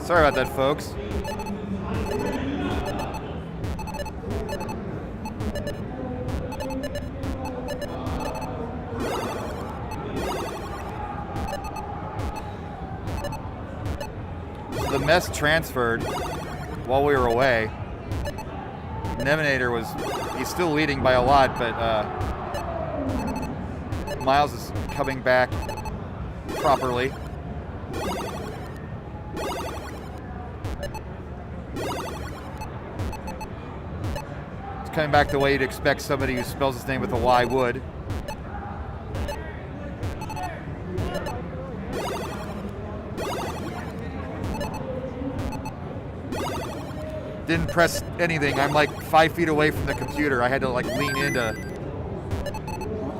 Sorry about that, folks. So the mess transferred while we were away. Nevanator he's still leading by a lot, but Myles is coming back properly. Coming back the way you'd expect somebody who spells his name with a Y would. Didn't press anything. I'm like 5 feet away from the computer. I had to like lean in to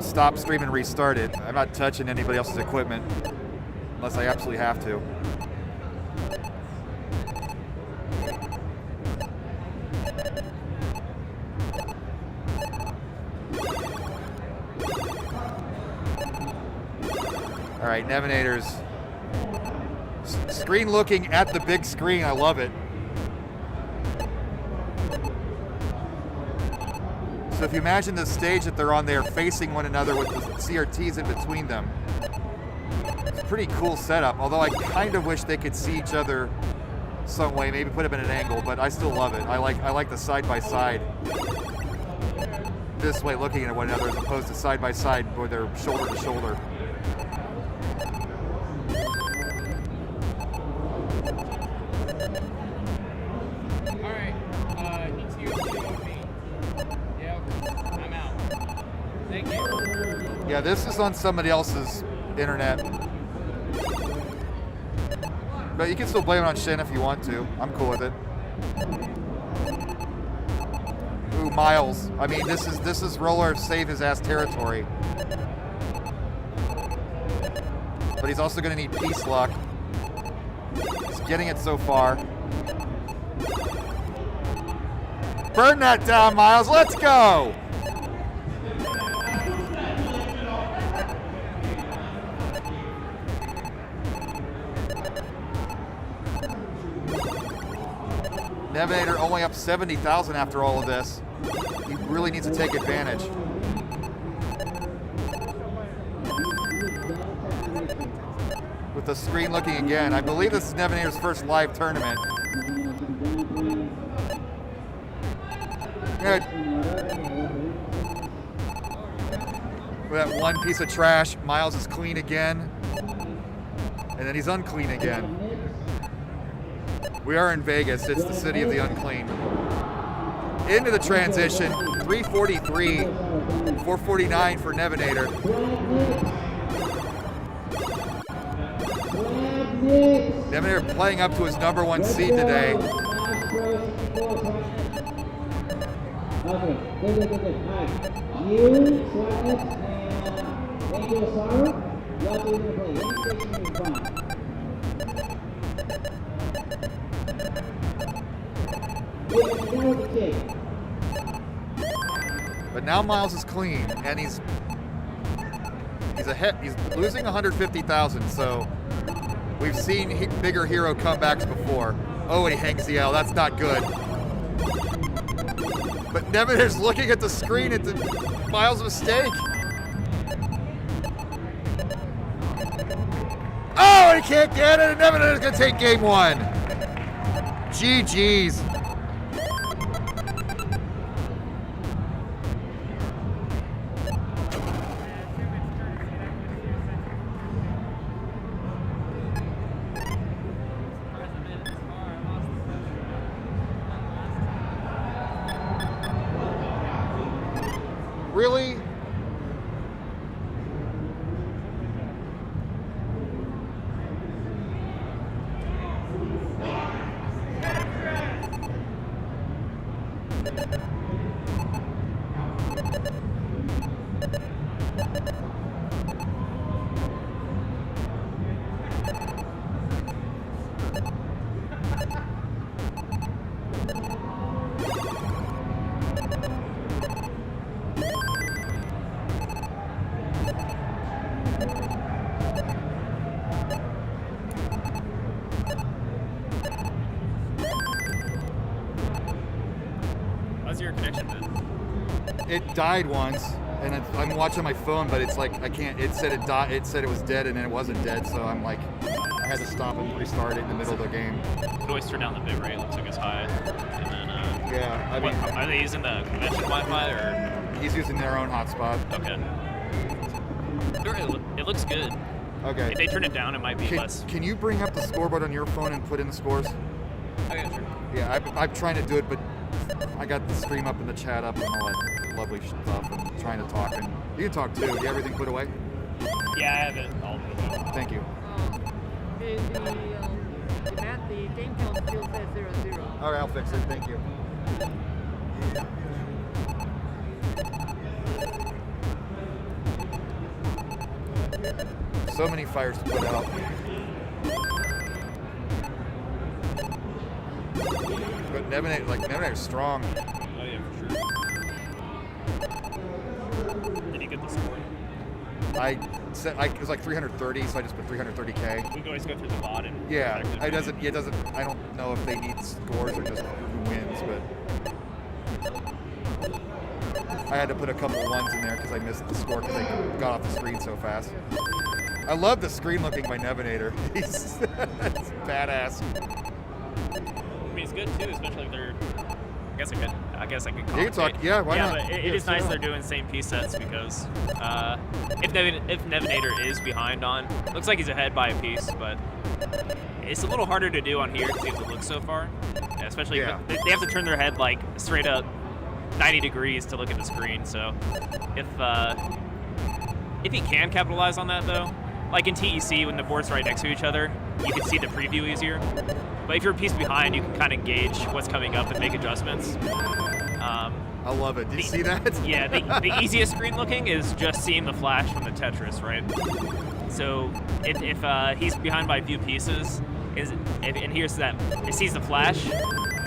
stop stream and restart it. I'm not touching anybody else's equipment unless I absolutely have to. All right, Nevanator's screen looking at the big screen. I love it. So if you imagine the stage that they're on, they're facing one another with the CRTs in between them. It's a pretty cool setup, although I kind of wish they could see each other some way, maybe put them in an angle, but I still love it. I like the side-by-side this way looking at one another as opposed to side-by-side where they're shoulder to shoulder. Yeah, this is on somebody else's internet. But you can still blame it on Shen if you want to. I'm cool with it. Ooh, Myles. I mean, this is Roller save his ass territory. But he's also gonna need peace luck. He's getting it so far. Burn that down, Myles. Let's go! Nevanator only up 70,000 after all of this. He really needs to take advantage. With the screen looking again. I believe this is Nevanator's first live tournament. Good. With that one piece of trash, Myles is clean again. And then he's unclean again. We are in Vegas. It's the city of the unclean. Into the transition, 343, 449 for Nevanator. Nevanator playing up to his #1 seed today. But now Myles is clean, and he's ahead. He's losing 150,000. So we've seen bigger hero comebacks before. Oh, and he hangs the L. That's not good. But Nevanator's looking at the screen at the Myles' mistake. Oh, he can't get it, and Nevanator's gonna take game 1. GG's. Really? How's your connection been? It died once, and I'm watching my phone, but it's like I can't. It said it died. It said it was dead, and then it wasn't dead. So I'm like, I had to stop and restart it in the middle of the game. You could always turn down the bit rate. Looks like it's high. And then, yeah, I mean, are they using the convention Wi-Fi or? He's using their own hotspot. Okay. It looks good. Okay. If they turn it down, it might be less. Can you bring up the scoreboard on your phone and put in the scores? Okay, sure. Yeah, I'm trying to do it, but I got the stream up and the chat up and all that lovely stuff. And trying to talk, and you can talk too. Do you have everything put away? Yeah, I have it all put away. Thank you. The game count still says 0-0. All right, I'll fix it. Thank you. So many fires to put out. But Nevanator's strong. Oh yeah, for sure. Did you get the score? It was like 330, so I just put 330K. We can always go through the bot and yeah, it doesn't. I don't know if they need scores or just who wins, but I had to put a couple ones in there because I missed the score because I got off the screen so fast. I love the screen looking by Nevanator. He's badass. I mean, it's good too, especially if they're. I guess I could. You can talk. Yeah, why not? Yeah, but it is nice they're doing same piece sets because if Nevanator is behind on, looks like he's ahead by a piece, but it's a little harder to do on here because you have to look so far. Yeah, especially if they have to turn their head like straight up 90 degrees to look at the screen. So if he can capitalize on that though, like in TEC when the board's right next to each other, you can see the preview easier. But if you're a piece behind, you can kind of gauge what's coming up and make adjustments. I love it. Did you see that? Yeah, the easiest screen looking is just seeing the flash from the Tetris, right? So if he's behind by a few pieces, and here's that, he sees the flash,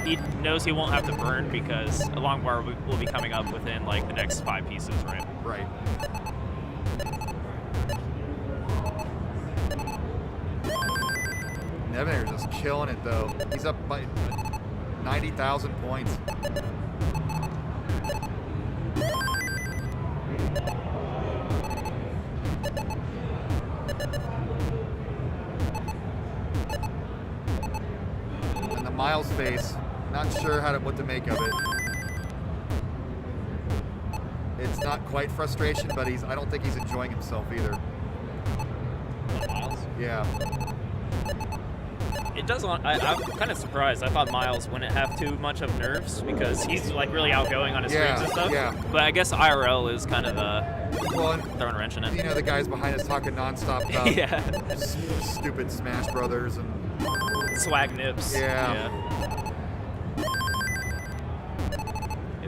he knows he won't have to burn because a long bar will be coming up within like the next 5 pieces, right? Right. Nevanator's just killing it though. He's up by 90,000 points. And the Myles face, not sure what to make of it. It's not quite frustration, but I don't think he's enjoying himself either. Myles? Yeah. It does. I'm kind of surprised. I thought Myles wouldn't have too much of nerves because he's like really outgoing on his streams and stuff. Yeah. But I guess IRL is kind of throwing a wrench in it. You know, the guys behind us talking nonstop about yeah. Stupid Smash Brothers and swag nips. Yeah.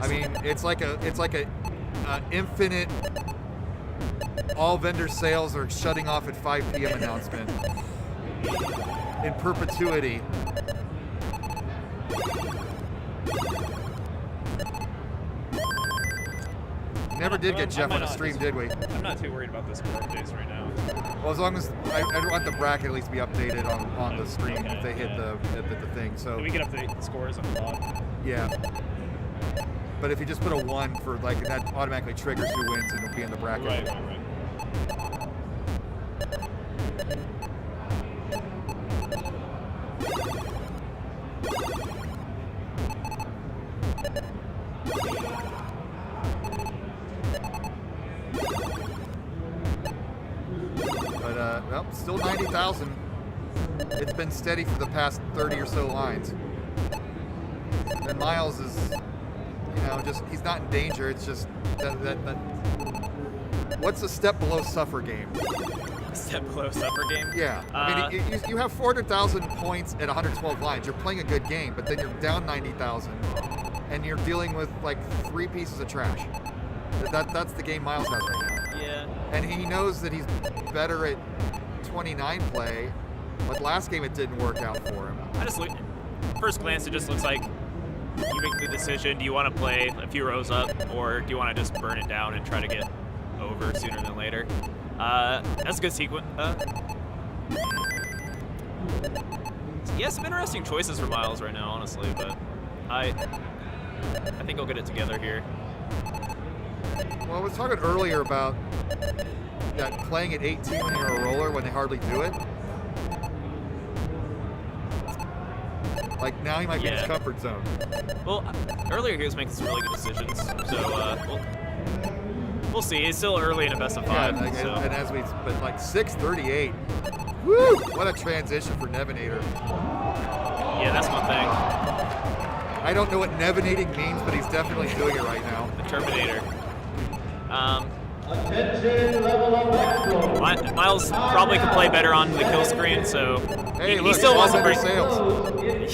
I mean, it's like a infinite. All vendor sales are shutting off at 5 p.m. announcement. In perpetuity. Never did get Jeff on a stream, did we? I'm not too worried about the score updates right now. Well, as long as I want the bracket at least be updated on the stream if they hit the thing. So we can update the scores on the bot. Yeah. But if you just put a 1 for like that, automatically triggers who wins and it'll be in the bracket. Right. Well, still 90,000. It's been steady for the past 30 or so lines. And Myles is, he's not in danger. It's just that what's a step below suffer game? Step below suffer game? Yeah. I mean, you have 400,000 points at 112 lines. You're playing a good game, but then you're down 90,000, and you're dealing with like 3 pieces of trash. That's the game Myles has right now. Yeah. And he knows that he's better at 29 play, but last game it didn't work out for him. First glance, it just looks like you make the decision. Do you want to play a few rows up, or do you want to just burn it down and try to get over sooner than later? That's a good sequence. Yeah, some interesting choices for Myles right now, honestly, but I think he'll get it together here. Well, I was talking earlier about that playing at 18 when you're a roller when they hardly do it. Like now he might be in his comfort zone. Well, earlier he was making some really good decisions, so we'll see. It's still early in a best of 5. Yeah, so. and as but like 6:38. Woo! What a transition for Nevanator. Yeah, that's one thing. I don't know what Nevanating means, but he's definitely doing it right now. The Terminator. Attention, level up Expo. Myles probably could play better on the kill screen, so Hey, he look, still wants to under bring. sales.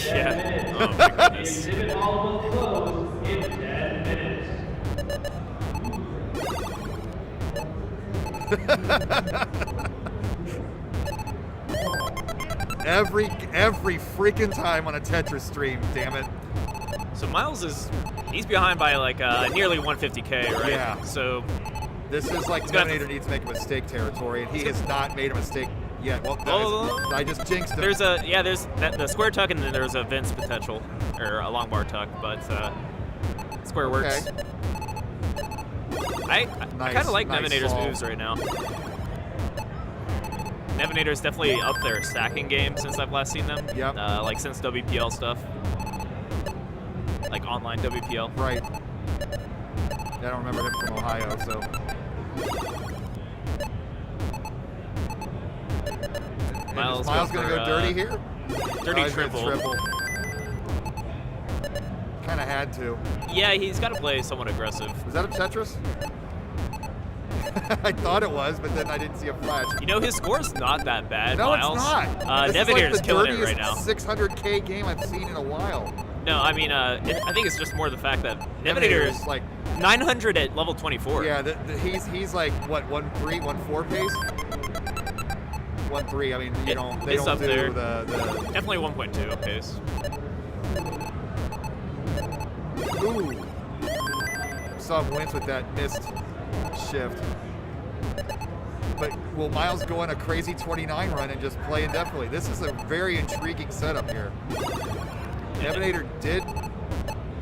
Yeah. Oh my goodness. Exhibit hall will close in 10 minutes. Every freaking time on a Tetris stream, damn it. So Myles he's behind by like nearly 150K, right? Yeah. So This is like Nevanator needs to make a mistake territory, and he has not made a mistake yet. Well, I just jinxed him. there's the square tuck, and then there's a Vince potential, or a long bar tuck, but square works. Okay. I Nice, kind of like nice Nevanator's solve. moves right now. Nevanator's definitely up their stacking game since I've last seen them. Yep. Like since WPL stuff. Like online WPL. Right. I don't remember him from Ohio, so. Myles gonna go dirty here? Dirty He's gonna triple. Kind of had to. Yeah, he's got to play somewhat aggressive. Was that a Tetris? I thought it was, but then I didn't see a flash. You know, his score's not that bad, No, Myles. it's not. This is Nevanator's like killing it the right now. dirtiest 600K game I've seen in a while. No, I mean, I think it's just more the fact that Nevanator is like 900 at level 24. Yeah, he's like what 1.3, 1.4 pace. 1.3. I mean, they it's don't up do there. the. Definitely 1.2 pace. Ooh. Saw him wins with that missed shift. But will Myles go on a crazy 29 run and just play indefinitely? This is a very intriguing setup here. Nevanator did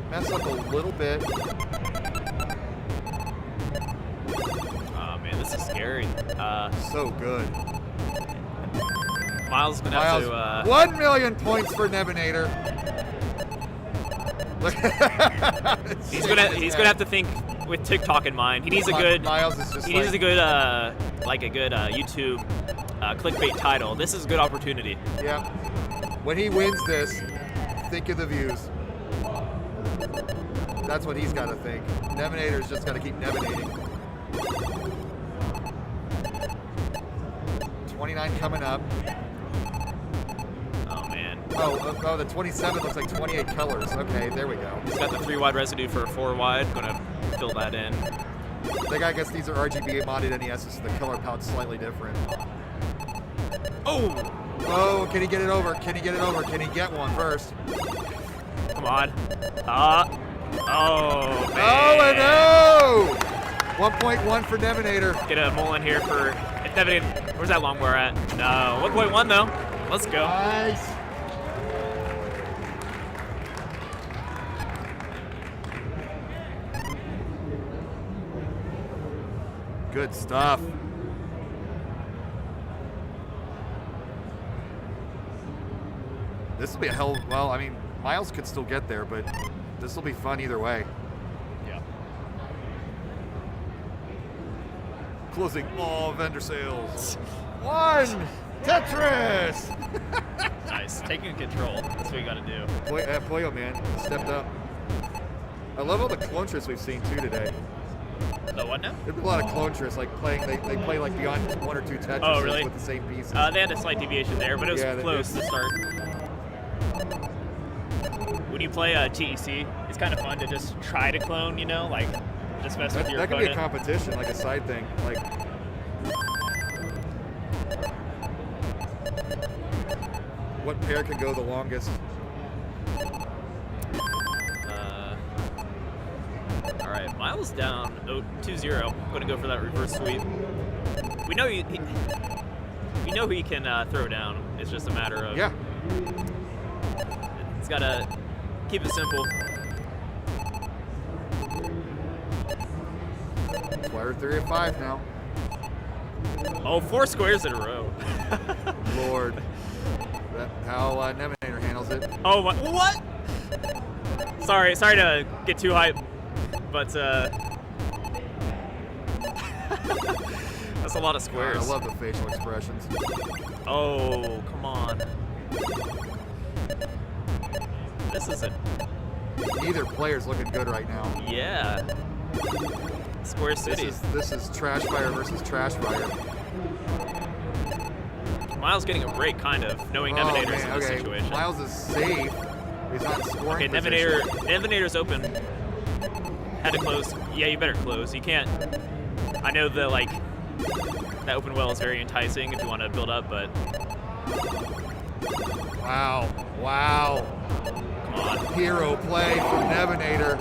mess up a little bit. Oh man, this is scary. So good. Myles gonna have to. 1 million points for Nevanator. He's gonna have to think with TikTok in mind. He needs a good. Myles is just needs a good YouTube clickbait title. This is a good opportunity. Yeah. When he wins this, think of the views. That's what he's got to think. Nevanator's just got to keep nevanating. 29 coming up. Oh man. Oh, the 27 looks like 28 colors. Okay, there we go. He's got the 3 wide residue for a 4 wide. Gonna fill that in. I think I guess these are RGB modded NESs, so the color palette's slightly different. Oh! Oh, can he get it over? Can he get it over? Can he get one first? Come on. Oh, man. Oh, and no! 1.1 for Nevanator. Get a Mullen here for if Nevanator. Where's that long bar at? No, 1.1 though. Let's go. Nice. Good stuff. This will be a hell. Well, I mean, Myles could still get there, but this will be fun either way. Yeah. Closing all vendor sales. 1 Tetris. Nice. Taking control. That's what you got to do. Pollo man stepped up. I love all the clone-trists we've seen too today. The what now? There's been a lot of clone-trists, like playing. They play like beyond 1 or 2 Tetris Oh, really? with the same pieces. They had a slight deviation there, but it was Yeah, they close did. to start. When you play TEC, it's kind of fun to just try to clone, you know, like just mess with your That could be a opponent. competition, like a side thing. Like, what pair can go the longest? All right, Myles down 2-0. Going to go for that reverse sweep. We know we know he can throw down. It's just a matter of It's gotta keep it simple. That's why we're 3 of 5 now. Oh, 4 squares in a row. Lord. That's how Nevanator handles it. Oh my, what? Sorry to get too hype, but that's a lot of squares. God, I love the facial expressions. Oh, come on. This isn't. Neither player's looking good right now. Yeah. Square City. This is Trash Fire versus Trash Fire. Myles getting a break, kind of, knowing Nevanator's in this situation. Myles is safe. He's not scoring. Okay, Nevanator's open. Had to close. Yeah, you better close. You can't. I know that that open well is very enticing if you want to build up, but. Wow. Come on. Hero play from Nevanator.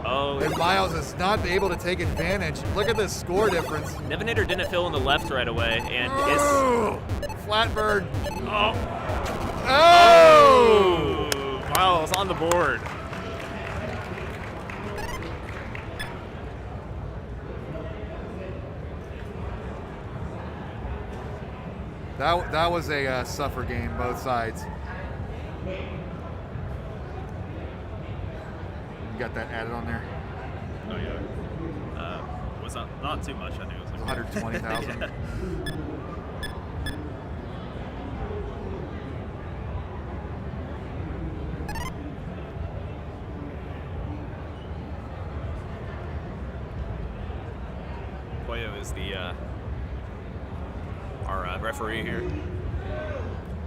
Oh. And Myles is not able to take advantage. Look at the score difference. Nevanator didn't fill in the left right away, and Flatbird. Oh. Myles on the board. That was a suffer game, both sides. You got that added on there? Oh yeah. Was not too much. I think it was like 120,000. Yeah. Koyo is the our referee here.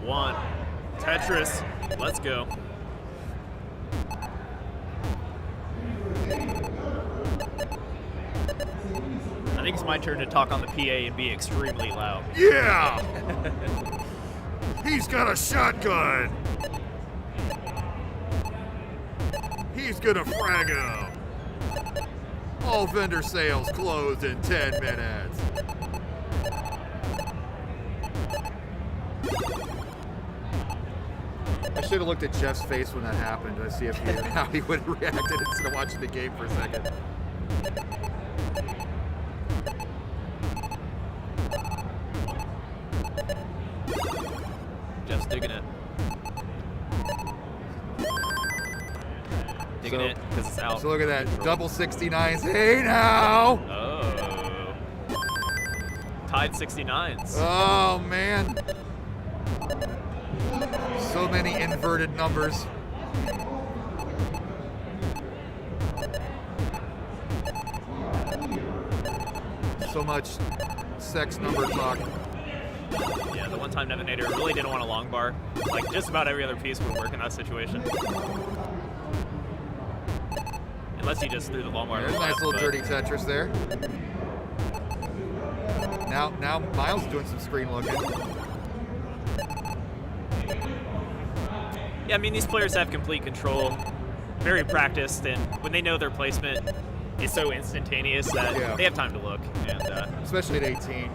1 Tetris. Let's go. I think it's my turn to talk on the PA and be extremely loud. Yeah! He's got a shotgun! He's gonna frag him! All vendor sales closed in 10 minutes. I should have looked at Jeff's face when that happened to see how he would have reacted instead of watching the game for a second. Jeff's digging it. Digging it because it's out. So look at that, double 69s. Hey now! Oh. Tied 69s. Oh man. So many inverted numbers. So much sex number talk. Yeah, the one time Nevanator really didn't want a long bar. Like, just about every other piece would work in that situation. Unless he just threw the long bar. There's a nice little dirty Tetris there. Now Myles is doing some screen looking. Yeah, I mean, these players have complete control, very practiced, and when they know their placement is so instantaneous that they have time to look. And especially at 18.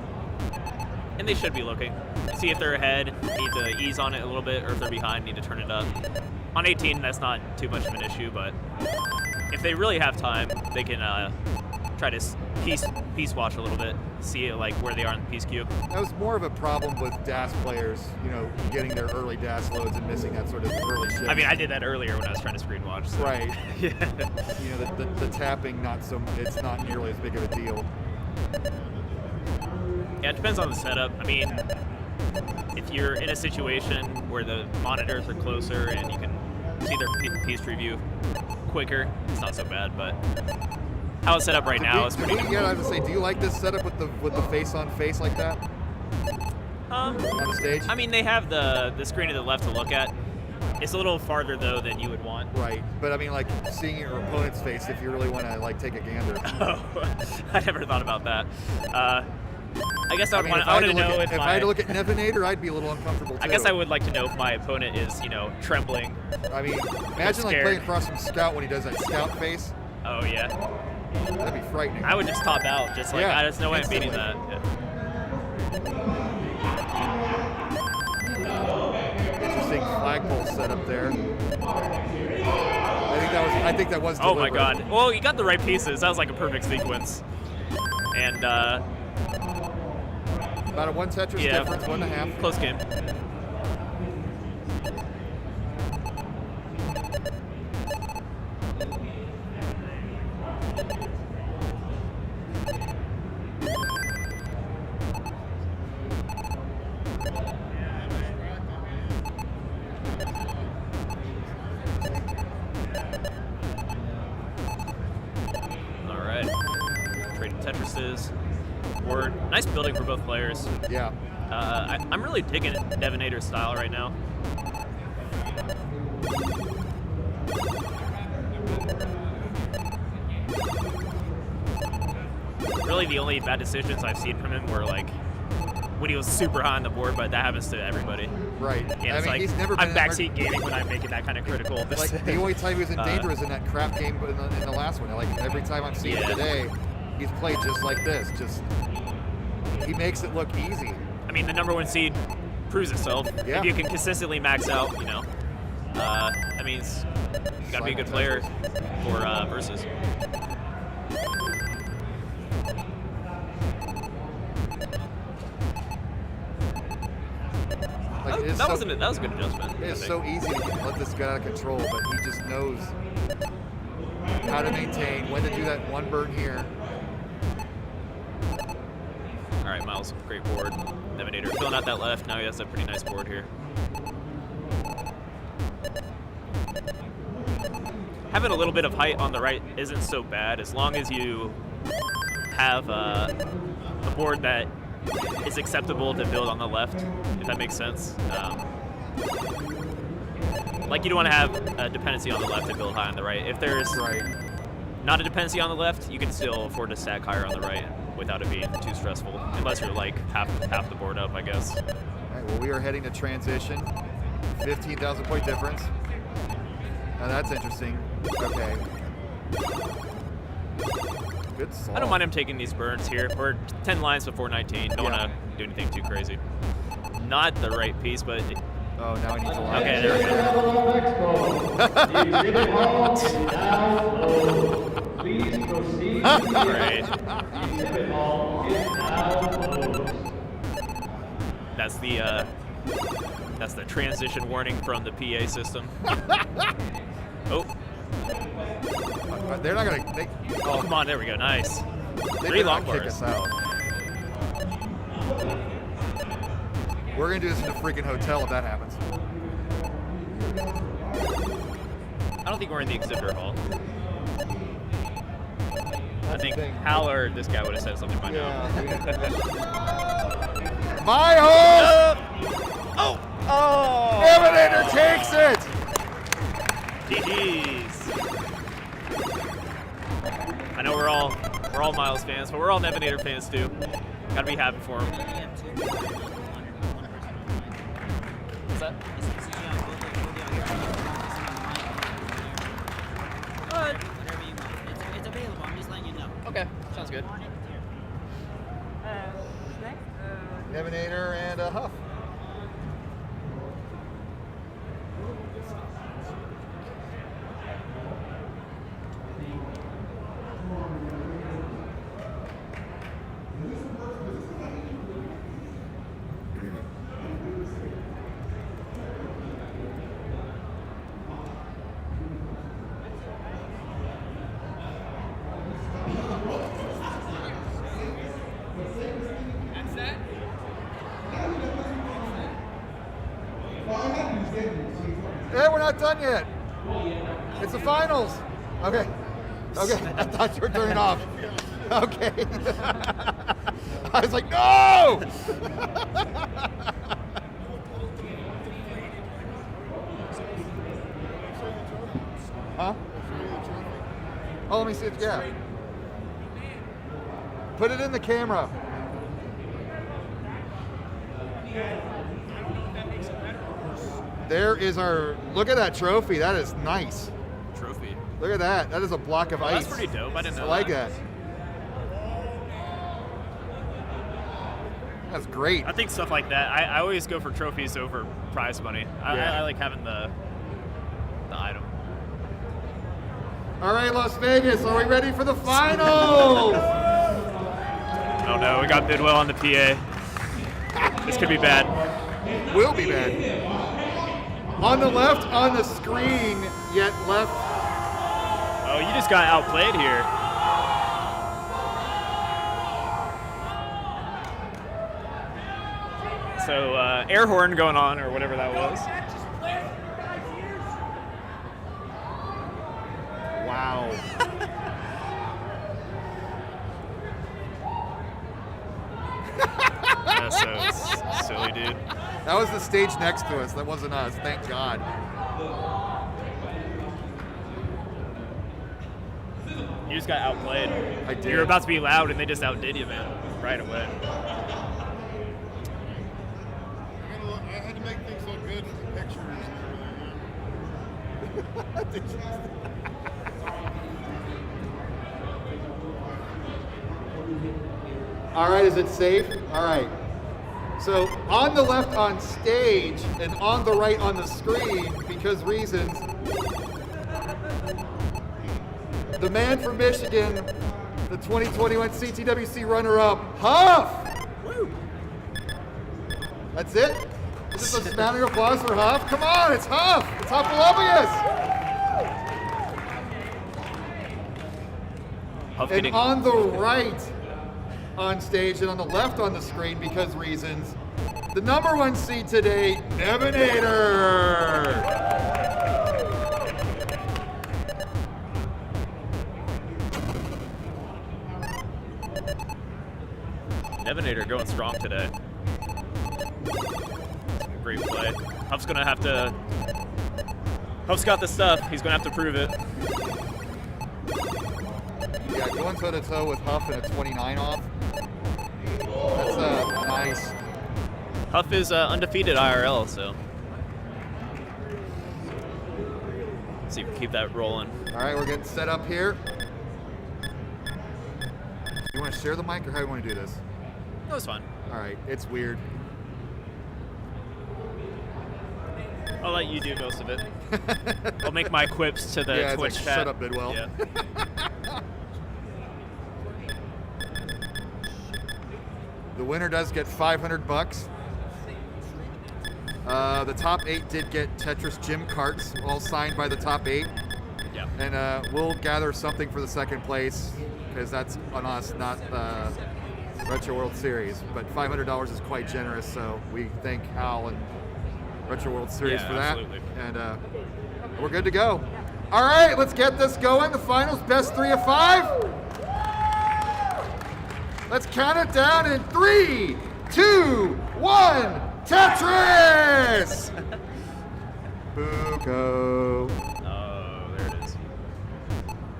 And they should be looking. See if they're ahead, need to ease on it a little bit, or if they're behind, need to turn it up. On 18, that's not too much of an issue, but if they really have time, they can try to piece watch a little bit, see like where they are in the piece queue. That was more of a problem with DAS players, getting their early DAS loads and missing that sort of early shift. I mean, I did that earlier when I was trying to screen watch. So. Right. Yeah. The tapping, it's not nearly as big of a deal. Yeah, it depends on the setup. I mean, if you're in a situation where the monitors are closer and you can see their piece preview quicker, it's not so bad, but how it's set up right now is pretty good. Yeah, I was gonna say, do you like this setup with the face on face like that? On the stage? I mean, they have the screen to the left to look at. It's a little farther though than you would want. Right, but I mean, like seeing your opponent's face if you really want to like take a gander. Oh, I never thought about that. I guess I want to know if I had to look at Nevanator, I'd be a little uncomfortable too. I guess I would like to know if my opponent is, trembling. I mean, imagine like playing across from Scout when he does that Scout face. Oh yeah. That'd be frightening. I would just top out. Just like, there's no way I'm beating that. Yeah. Interesting flagpole setup there. I think that was Oh my deliberate. god. Well, you got the right pieces. That was like a perfect sequence. And About a 1 Tetris yeah, difference, 1.5. close game. Board. Nice building for both players. Yeah. I'm really digging Nevanator's style right now. Really, the only bad decisions I've seen from him were like when he was super high on the board, but that happens to everybody. Right. And I it's mean, like, he's never been I'm backseat gaming when I'm making that kind of critical decision. Like the only time he was in danger was in that crap game in the last one. Like every time I'm seeing him today, he's played just like this. Just he makes it look easy. I mean, the #1 seed proves itself. Yeah. If you can consistently max out, you know, that means you gotta be a good player for versus. Like, that was a good adjustment. It's so easy to let this get out of control, but he just knows how to maintain, when to do that one burn here. All right, Myles, great board. Nevanator filling out that left. Now he has a pretty nice board here. Having a little bit of height on the right isn't so bad as long as you have a board that is acceptable to build on the left, if that makes sense. Like you don't want to have a dependency on the left and build high on the right. If there's not a dependency on the left, you can still afford to stack higher on the right without it being too stressful, unless you're like half the board up, I guess. All right, well, we are heading to transition. 15,000 point difference. Now that's interesting. Okay. Good solve. I don't mind him taking these burns here. We're 10 lines before 19. Don't want to do anything too crazy. Not the right piece, but... Oh, now he needs a line. Okay, there we go. The exhibit hall is now closed. Please proceed to the Great. The exhibit hall is now closed. That's the transition warning from the PA system. Oh. They're not gonna. Oh, come on! There we go. Nice. They 3 long kick bars. us out. We're gonna do this in a freaking hotel if that happens. I don't think we're in the exhibitor hall. I think Hal or this guy would have said something by now. Myles! Oh! Oh! Nevanator takes it! GG's. I know we're all Myles fans, but we're all Nevanator fans too. Gotta be happy for him. What's that? Whatever you want. It's available. I'm just letting you know. Okay, sounds good. Next, Nevanator and Huff. Hey, we're not done yet. It's the finals. Okay. Okay. I thought you were turning off. Okay. I was like, no! Huh? Oh, let me see it. Yeah. Put it in the camera. There is our, look at that trophy. That is nice. Trophy. Look at that. That is a block of ice. That's pretty dope. I didn't know I like that. that. That's great. I think stuff like that. I always go for trophies over prize money. Yeah. I like having the item. All right, Las Vegas, are we ready for the finals? Oh no, we got Bidwell on the PA. This could be bad. Will be bad. On the left, on the screen, yet left. Oh, you just got outplayed here. So air horn going on, or whatever that was. Wow. That's so silly, dude. That was the stage next to us. That wasn't us. Thank God. You just got outplayed. I did. You were about to be loud, and they just outdid you, man, right away. I had to make things look good for the pictures and everything. All right, is it safe? All right. So on the left on stage and on the right on the screen, because reasons, the man from Michigan, the 2021 CTWC runner-up, Huff! Woo! That's it? Is this a sounding applause for Huff? Come on, it's Huff! It's Huff Huff And getting on the right on stage and on the left on the screen, because reasons, the #1 seed today, Nevanator! Nevanator going strong today. Great play. Huff's gonna have to. Huff's got the stuff. He's gonna have to prove it. Yeah, going toe-to-toe with Huff and a 29 off. That's nice. Huff is undefeated IRL, so. Let's see if we can keep that rolling. All right, we're getting set up here. You want to share the mic, or how do you want to do this? That was fun. All right, it's weird. I'll let you do most of it. I'll make my quips to the Yeah, it's Twitch like, chat. shut up, Bidwell. Yeah. The winner does get $500. The top 8 did get Tetris gym carts, all signed by the top 8. Yeah. And we'll gather something for the second place, because that's on us, not Retro World Series. But $500 is quite generous, so we thank Al and Retro World Series Yeah, for that. absolutely. And we're good to go. All right, let's get this going. The finals, best 3 of 5. Let's count it down in 3, 2, 1. Tetris! Buko. Oh, there it is.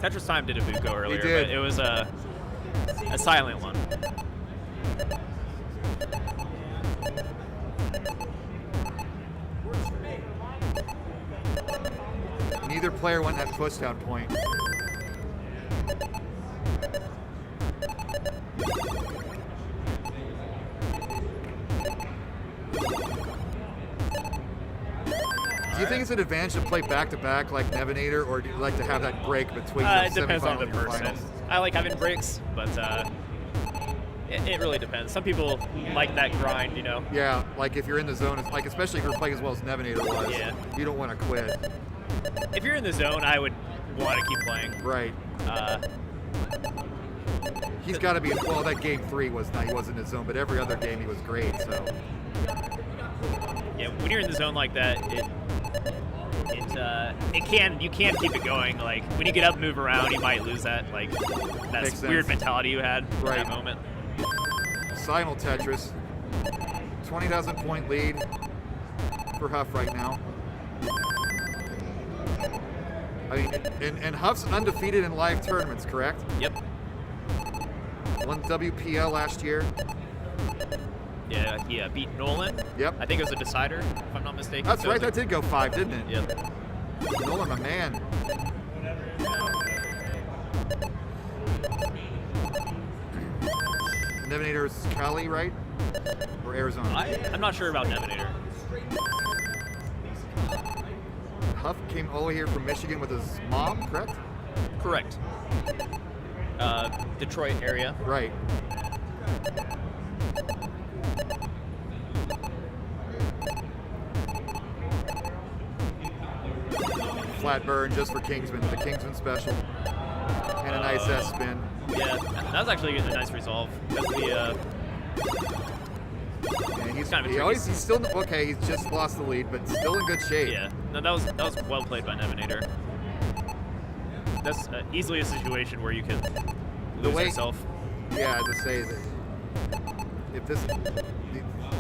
Tetris Time did a Buko earlier, did. but it was a silent one. Neither player went that pushdown point. Do you think it's an advantage to play back-to-back like Nevanator, or do you like to have that break between your It depends on semifinal the and your person. finals? I like having breaks, but it really depends. Some people like that grind, you know? Yeah, like if you're in the zone, it's like especially if you're playing as well as Nevanator was, Yeah. you don't want to quit. If you're in the zone, I would want to keep playing. Right. He's got to be, well, that game 3 was not, he wasn't in his zone, but every other game he was great, so. Yeah, when you're in the zone like that, you can keep it going. Like when you get up and move around, you might lose that Makes weird sense. mentality you had in Right. that moment. Simul Tetris, 20,000 point lead for Huff right now. I mean, and Huff's undefeated in live tournaments, correct? Yep. Won WPL last year. Yeah, he beat Nolan. Yep. I think it was a decider, if I'm not mistaken. That's So right, it was that did go 5, didn't it? Yep. Nolan, my man. Nevanator's Cali, right? Or Arizona? I'm not sure about Nevanator. Huff came all the way here from Michigan with his mom, correct? Correct. Detroit area. Right. Flat burn just for Kingsman, the Kingsman special. And a nice S spin. Yeah, that was actually a nice resolve. Because the And he's kind of a he tricky- always he's still okay. He's just lost the lead, but still in good shape. yeah, no, that was well played by Nevanator. That's easily a situation where you could lose way- yourself. Yeah, to say that if this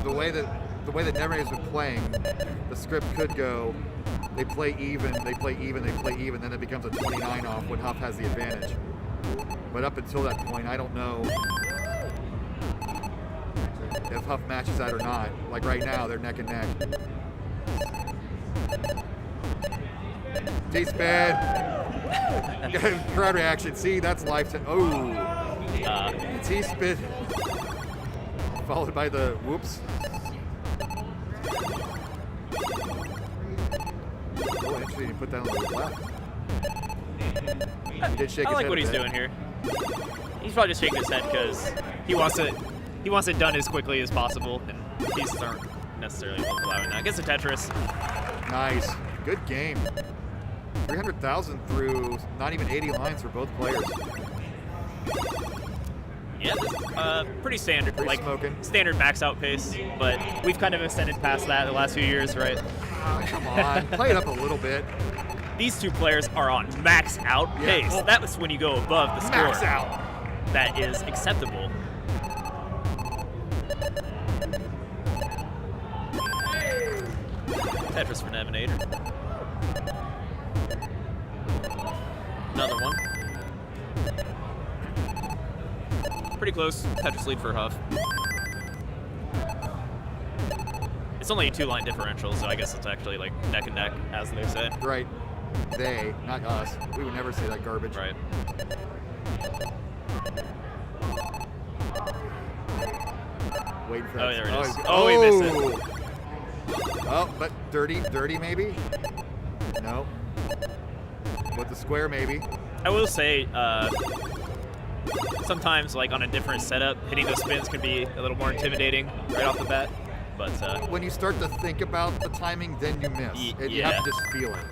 the way that Nevanator's been playing, the script could go. They play even, they play even, they play even. Then it becomes a 29 off when Huff has the advantage. But up until that point, I don't know if Huff matches that or not. Like right now, they're neck and neck. T-spin. Crowd reaction. See, that's lifetime. Oh. T-spin. Followed by the whoops. Oh, interesting. He put that on the left. He did shake I his like head what a he's bit. doing here. He's probably just shaking his head because he wants it done as quickly as possible, and pieces aren't necessarily allowing that. Gets a Tetris. Nice. Good game. 300,000 through not even 80 lines for both players. Yeah, this, pretty standard, Pretty like smoking. standard max out pace, but we've kind of extended past that the last few years, right? Come on. Play it up a little bit. These two players are on max out Yeah. pace. Oh. That was when you go above the score. Max out. That is acceptable. Tetris for Nevanator. Another one. Pretty close. Tetris lead for Huff. It's only a 2-line differential, so I guess it's actually like neck and neck, as they say. Right. They, not us. We would never say that garbage. Right. Waiting for Oh, that. there it is. he's- Oh, he missed it. Oh, but dirty maybe? No. With the square maybe. I will say, sometimes, like on a different setup, hitting those spins can be a little more intimidating right off the bat. But When you start to think about the timing, then you miss. And you have to just feel it.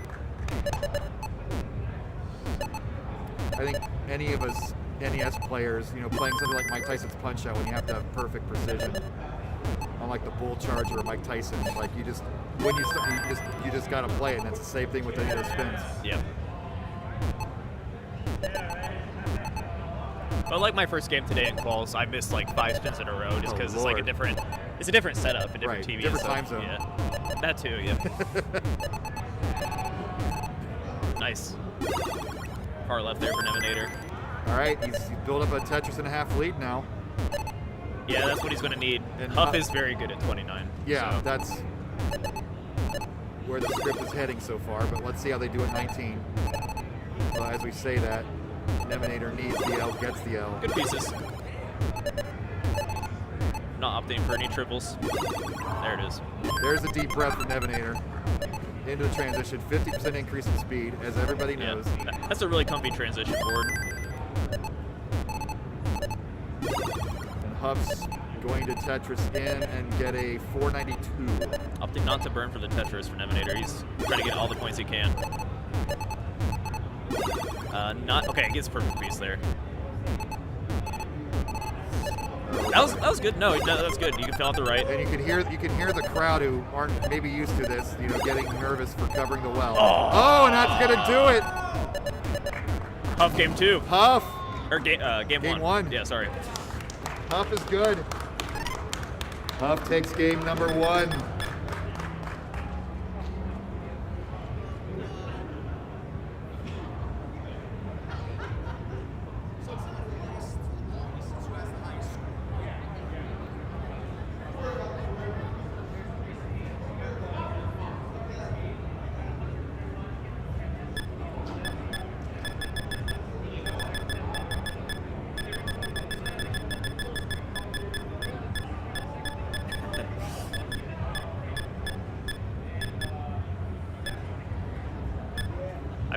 I think any of us NES players, playing something like Mike Tyson's Punch Out, when you have to have perfect precision, unlike the Bull Charger or Mike Tyson, like you just gotta play it, and that's the same thing with any of those spins. yeah. But like my first game today in quals, I missed like 5 spins in a row just Oh, because it's like Lord. it's a different setup, a different Right, TV, different and time stuff. zone. Yeah, that too. Yeah. Nice. Far left there for Nevanator. All right, he's built up a Tetris and a half lead now. Yeah, that's what he's going to need. And Huff Huff- is very good at 29. Yeah, so. that's where the script is heading so far, but let's see how they do at 19. Well, as we say that, Nevanator needs the L, gets the L. Good pieces. Not opting for any triples. There it is. There's a deep breath from Nevanator. Into the transition, 50% increase in speed, as everybody Yeah, knows. that's a really comfy transition board. And Huff's going to Tetris in and get a 492. Opting not to burn for the Tetris for Nevanator. He's trying to get all the points he can. Okay, gets a perfect piece there. That was good. No, that's good. You can fill out the right. And you can hear the crowd who aren't maybe used to this, getting nervous for covering the well. Oh. Oh, and that's gonna do it. Huff game 2. Huff. Or game Game 1. one. Yeah, sorry. Huff is good. Huff takes game number 1.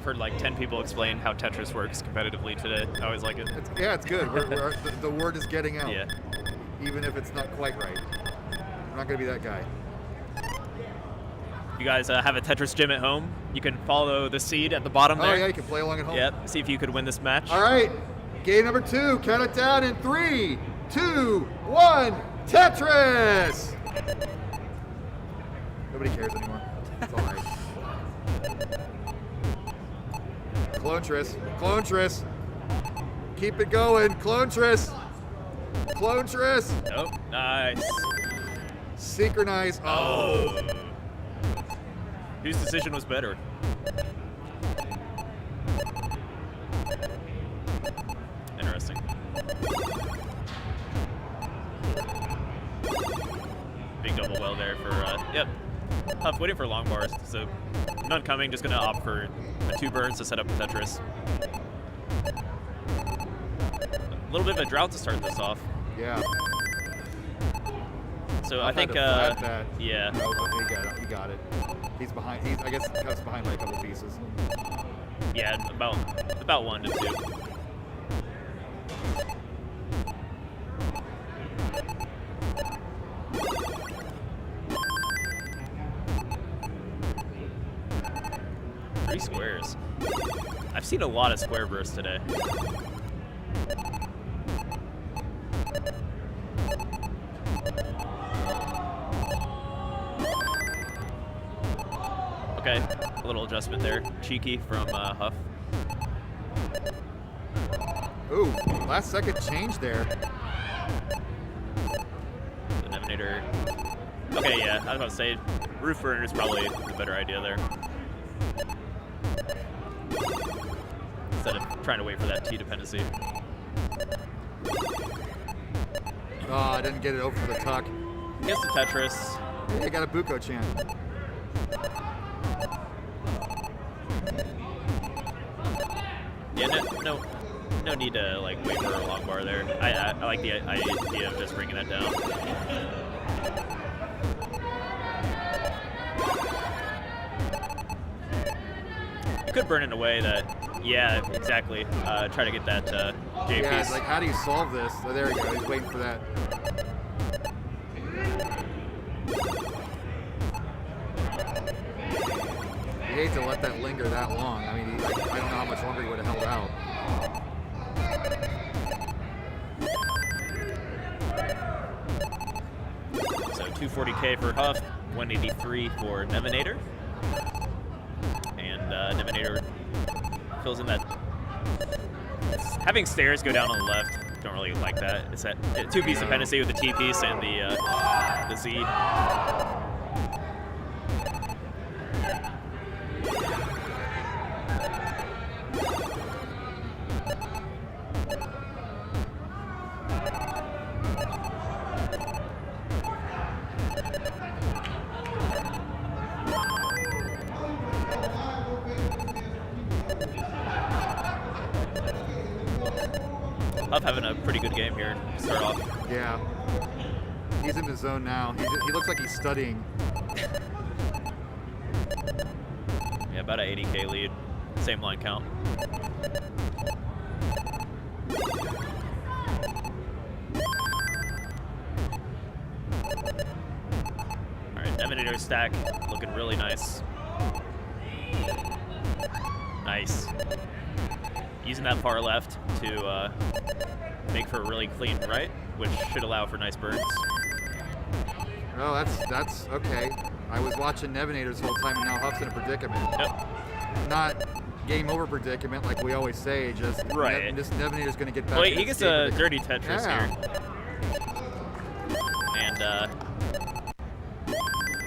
I've heard like 10 people explain how Tetris works competitively today. I always like it. It's good. The word is getting out. Yeah. Even if it's not quite right. I'm not going to be that guy. You guys have a Tetris gym at home. You can follow the seed at the bottom there. Oh, yeah, you can play along at home. Yep. See if you could win this match. All right. Game number 2. Count it down in 3, 2, 1. Tetris! Nobody cares anymore. It's all right. Clone Tris. Keep it going. Clone Tris. Oh, nice. Synchronize. Oh. Whose decision was better? Interesting. Big double well there for, yep. Huff waiting for long bars, so none coming, just gonna opt for 2 burns to set up Tetris. A little bit of a drought to start this off. Yeah. So I think, yeah. No, but he got it. He's behind. I guess Huff's behind by a couple pieces. Yeah, about 1 to 2. Three squares. I've seen a lot of square bursts today. Okay, a little adjustment there. Cheeky from Huff. Ooh, last second change there. The Nevanator. Okay, yeah, I was about to say, roof burner is probably the better idea there. Instead of trying to wait for that T dependency. Oh, I didn't get it over for the tuck. Gets the Tetris. Hey, I got a Buko chant. Yeah, no need to like wait for a long bar there. I like the idea of just bringing that down. You could burn in a way that, yeah, exactly. Try to get that J Yeah, piece. it's like, how do you solve this? Oh, there we go. He's waiting for that. You hate to let that linger that long. I mean, I don't know how much longer he would have held out. So 240K for Huff, 183 for Nevanator. And Nevanator fills in that. Having stairs go down on the left, don't really like that. It's that 2-piece dependency with the T piece and the Z. Huff having a pretty good game here to start off. Yeah. He's in the zone now. He looks like he's studying. Yeah, about an 80K lead. Same line count. Alright, Nevanator stack looking really nice. Nice. Using that far left to make for a really clean right, which should allow for nice burns. Oh, that's okay. I was watching Nevanator this whole time, and now Huff's in a predicament. Yep. Not game over predicament like we always say. Just right. This Nevanator's going to get back. Well, in he this gets game a dirty Tetris Yeah. here, and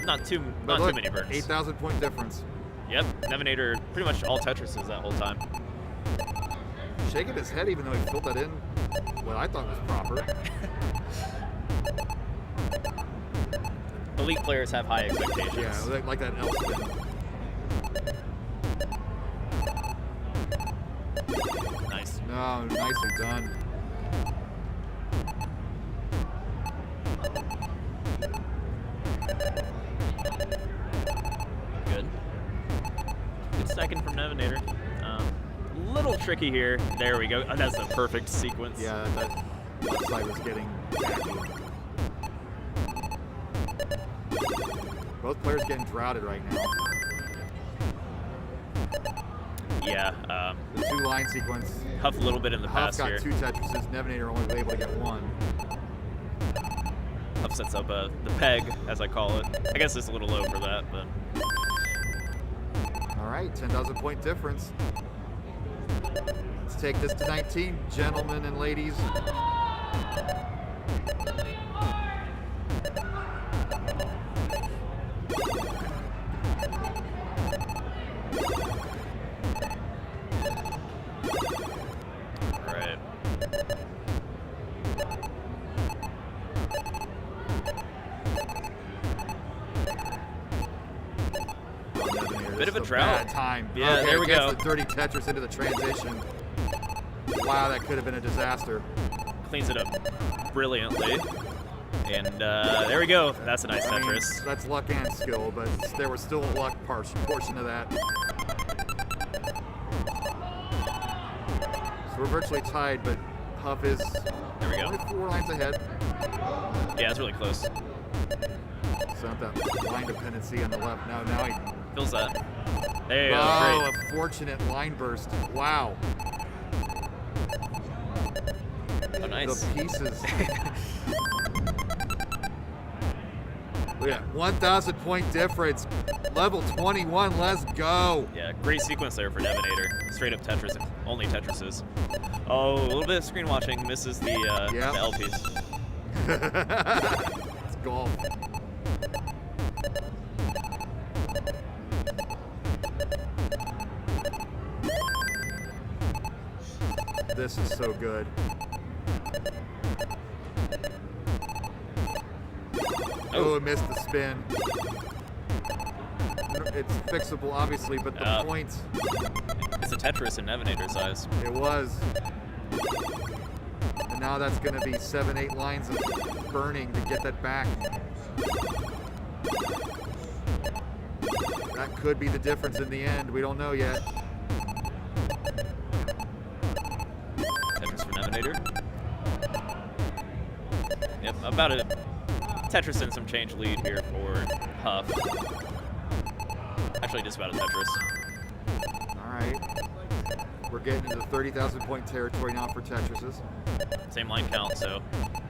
not too many burns. 8,000 point difference. Yep, Nevanator pretty much all Tetrises that whole time. Shaking his head, even though he filled that in what I thought was proper. Elite players have high expectations. Yeah, like that L spin. Nice. No, nicely done. Good. Good second from Nevanator. little tricky here. There we go. Oh, that's the perfect sequence. Yeah, that left side was getting tacky. Both players getting droughted right now. Yeah. The 2-line sequence. Huff a little bit in the Huff pass got here. 2 Tetrises. Nevanator only was able to get 1. Huff sets up the peg, as I call it. I guess it's a little low for that, but. All right, 10,000 point difference. Let's take this to 19, gentlemen and ladies. Right. Bit of a drought. Bad time. Yeah, okay, there we gets go. The dirty Tetris into the transition. Wow, that could have been a disaster. Cleans it up brilliantly. And there we go. That's a nice I mean, Tetris. that's luck and skill, but there was still a luck portion of that. So we're virtually tied, but Huff is There we go. only 4 lines ahead. Yeah, it's really close. So not that line dependency on the left. Now he. Feels that. There you go. Oh, Great. a fortunate line burst. Wow. Oh, nice. The pieces. Look at 1,000 point difference. Level 21, let's go. Yeah, great sequence there for Nevanator. Straight up Tetris, only Tetrises. Oh, a little bit of screen watching, misses the L piece. It's golf. This is so good. Oh, it missed the spin. It's fixable, obviously, but the points. It's a Tetris in Nevanator's eyes. It was. And now that's going to be 7, 8 lines of burning to get that back. That could be the difference in the end. We don't know yet. Tetris for Nevanator. Yep, about a Tetris and some change lead here for Huff. Actually, just about a Tetris. All right. We're getting into the 30,000 point territory now for Tetrises. Same line count, so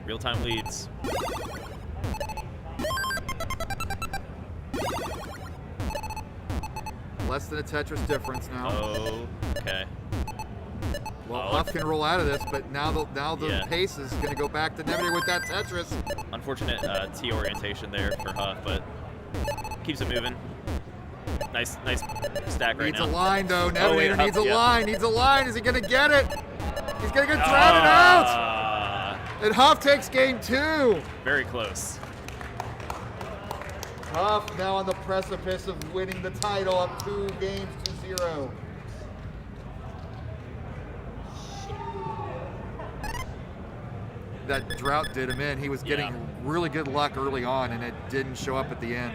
real-time leads. Less than a Tetris difference now. Oh, okay. Well, Oh. Huff can roll out of this, but now the Yeah. pace is going to go back to Nevanator with that Tetris. Unfortunate T orientation there for Huff, but keeps it moving. Nice stack right Needs now. a line, though. Oh, wait, Nevanator Huff, needs a yeah. line. Needs a line. Is he going to get it? He's going to get droughted out. And Huff takes game 2. Very close. Huff now on the precipice of winning the title, up 2 games to 0. That drought did him in. He was getting really good luck early on, and it didn't show up at the end.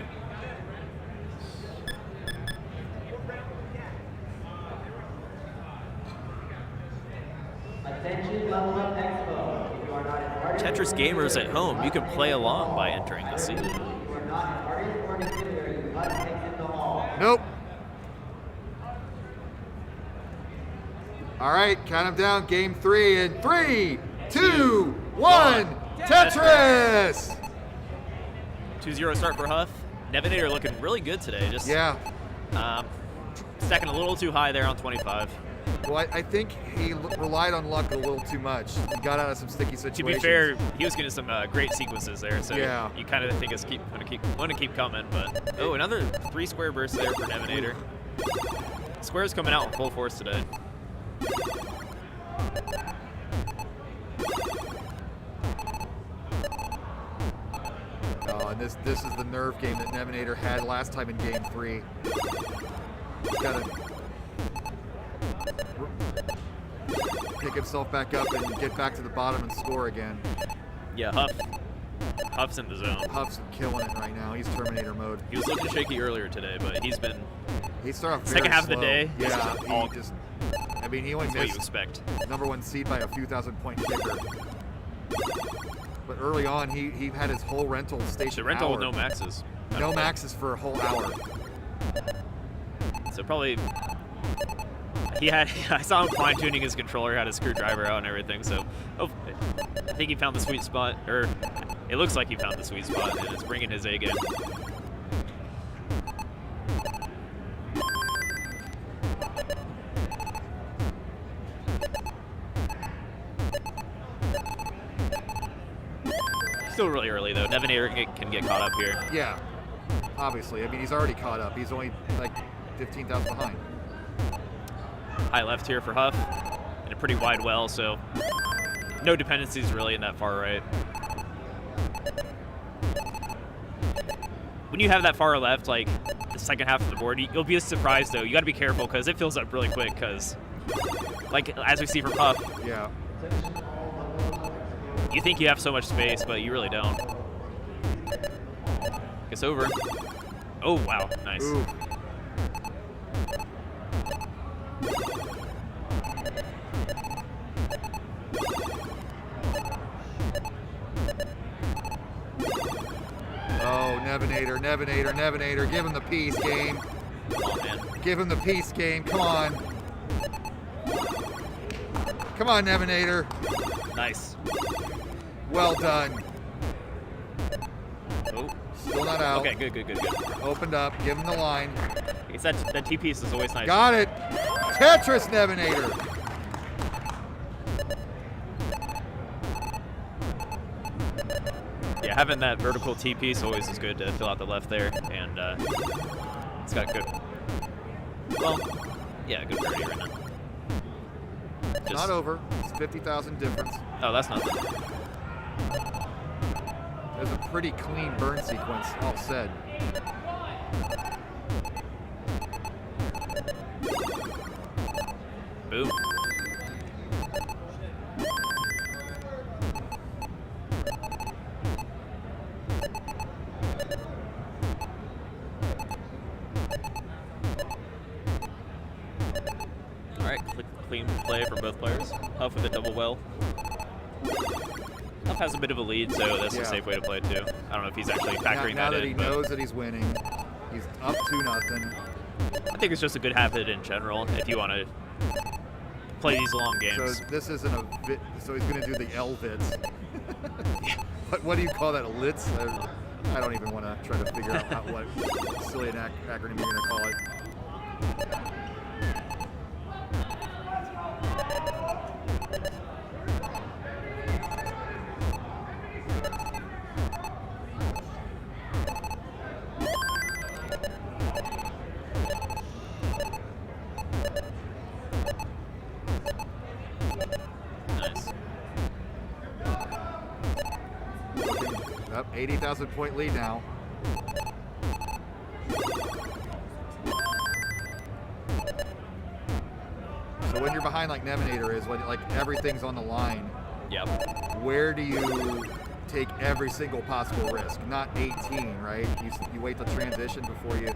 Attention, level up Expo. If you are not an artist Tetris gamers at home, you can play along by entering the scene. If you are not an artist or an exhibitor, you must exit the hall. Nope. All right, count them down. Game 3 in 3, 2, 1. Tetris! 2-0 start for Huff. Nevanator looking really good today. Just stacking a little too high there on 25. Well, I think he relied on luck a little too much. He got out of some sticky situations. To be fair, he was getting some great sequences there, so Yeah. you kind of think it's going to keep coming. But oh, another 3 square bursts there for Nevanator. Square's coming out in full force today. Oh, and this is the nerve game that Nevanator had last time in game 3. He's got to pick himself back up and get back to the bottom and score again. Yeah, Huff's in the zone. Huff's killing it right now. He's Terminator mode. He was looking shaky earlier today, but he's been He started off second very half of the slow. day. Yeah, all he just I mean, he only That's what you missed expect. #1 seed by a few thousand-point kicker. But early on, he had his whole rental station. The rental with no maxes. No maxes for a whole hour. So probably he had. I saw him fine tuning his controller, had a screwdriver out and everything. So I think he found the sweet spot, or it looks like he found the sweet spot and is bringing his A game. Still really early though. Nevanator can get caught up here. Yeah, obviously. I mean, he's already caught up. He's only like 15,000 behind. High left here for Huff, and a pretty wide well, so no dependencies really in that far right. When you have that far left, like the second half of the board, you'll be surprised though. You got to be careful because it fills up really quick. Because, like as we see from Huff, Yeah. you think you have so much space, but you really don't. Gets over. Oh wow, nice. Ooh. Oh, Nevanator, give him the piece game. Come on, man. Give him the piece game, come on. Come on, Nevanator. Nice. Well done. Oh. Still not out. Okay, good. Opened up, give him the line. It's that T piece is always nice. Got it. Tetris Nevanator. Yeah, having that vertical T piece always is good to fill out the left there, and it's got good. Well, yeah, good birdie right now. Not over. It's 50,000 difference. Oh, that's nothing. There's a pretty clean burn sequence, all said. Boom. All right, clean play from both players. Huff with a double well. Huff has a bit of a lead, so that's a safe way to play it too. I don't know if he's actually factoring now that that in. he but knows that he's winning, he's up 2-0. I think it's just a good habit in general if you want to play these long games. So this isn't a bit. So he's going to do the LVITs. What do you call that? A litz? I don't even want to try to figure out what silly an acronym you're going to call it. Nice. Up 80,000 point lead now. So when you're behind like Nevanator is, when like everything's on the line, Yep. where do you take every single possible risk? Not 18, right? You wait till transition before you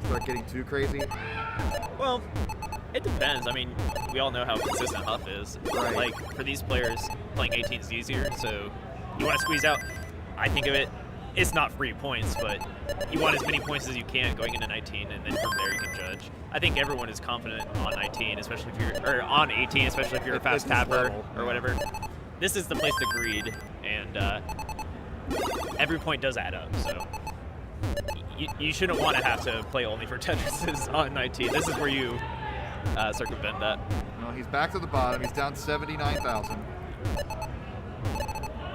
start getting too crazy. Well, it depends. I mean, we all know how consistent Huff is. Right. Like, for these players, playing 18 is easier, so you want to squeeze out. I think of it, it's not free points, but you want as many points as you can going into 19, and then from there you can judge. I think everyone is confident on 19, especially if you're, or on 18, especially if you're a fast At this tapper level, or whatever. This is the place to greed, and every point does add up, so you shouldn't want to have to play only for Tetrises on 19. This is where you circumvent that. No, he's back to the bottom. He's down 79,000.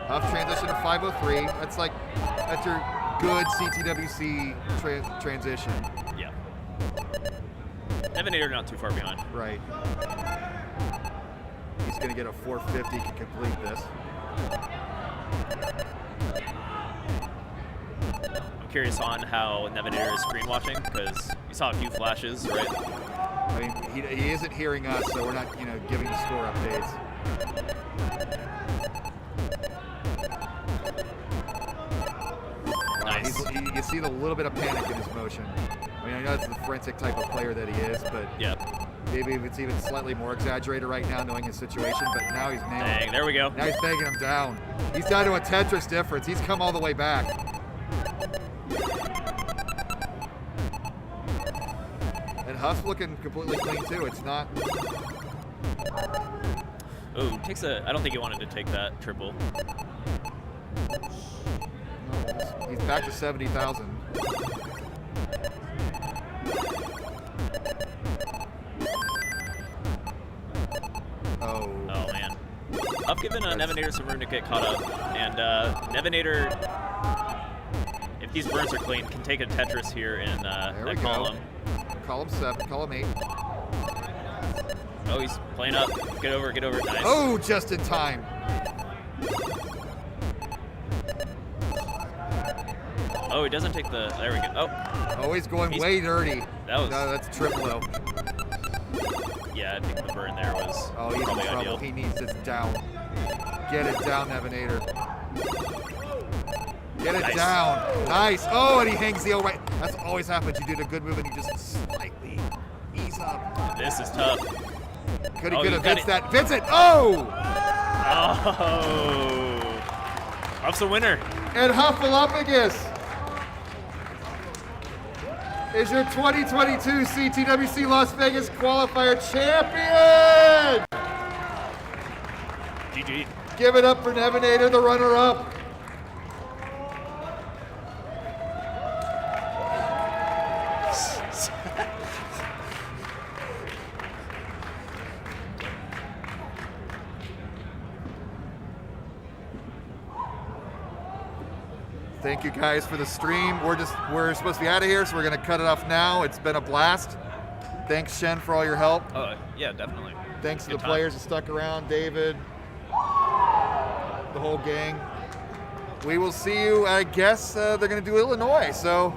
Huff transition to 503. That's your good CTWC transition. Yeah. Nevanator not too far behind. Right. He's going to get a 450 to complete this. I'm curious on how Nevanator is screen watching, because you saw a few flashes, right? I mean, he isn't hearing us, so we're not, giving the score updates. Nice. You see a little bit of panic in his motion. I mean, I know that's the forensic type of player that he is, but Yeah. Maybe it's even slightly more exaggerated right now, knowing his situation, but now he's nailing Dang, it. there we go. Now he's begging him down. He's down to a Tetris difference. He's come all the way back. And Huff's looking completely clean too. It's not. Oh, takes a. I don't think he wanted to take that triple. He's back to 70,000. Oh. Oh man. I've given Nevanator some room to get caught up, and Nevanator, if these burns are clean, can take a Tetris here in There we that go. column. Column 7, column 8. Oh, he's playing up. Get over, nice. Oh, just in time. Oh, he doesn't take the. There we go. Oh, Oh, he's going way dirty. that was. No, that's triple though. Yeah, I think the burn there was Oh, he's in probably trouble. ideal. He needs this down. Get it down, Nevanator. Get it Nice. down. Nice. Oh, and he hangs the O right. That's always happens. You do the good move and you just slightly ease up. This is tough. Could he Oh, get a you got Vince it. that? Vincent. Oh! Oh, Huff's a winner. And Huffalumpagus is your 2022 CTWC Las Vegas Qualifier champion. GG. Give it up for Nevanator, the runner-up. Thank you guys for the stream. We're supposed to be out of here, so we're gonna cut it off now. It's been a blast. Thanks, Shen, for all your help. Oh, yeah, definitely. Thanks to the Good time. players that stuck around, David, the whole gang. We will see you. I guess they're gonna do Illinois, so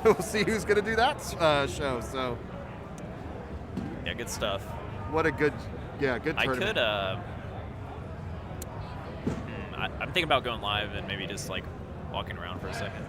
we'll see who's gonna do that show. So Yeah, good stuff. what a good I tournament. could, I'm thinking about going live and maybe just like walking around for a second.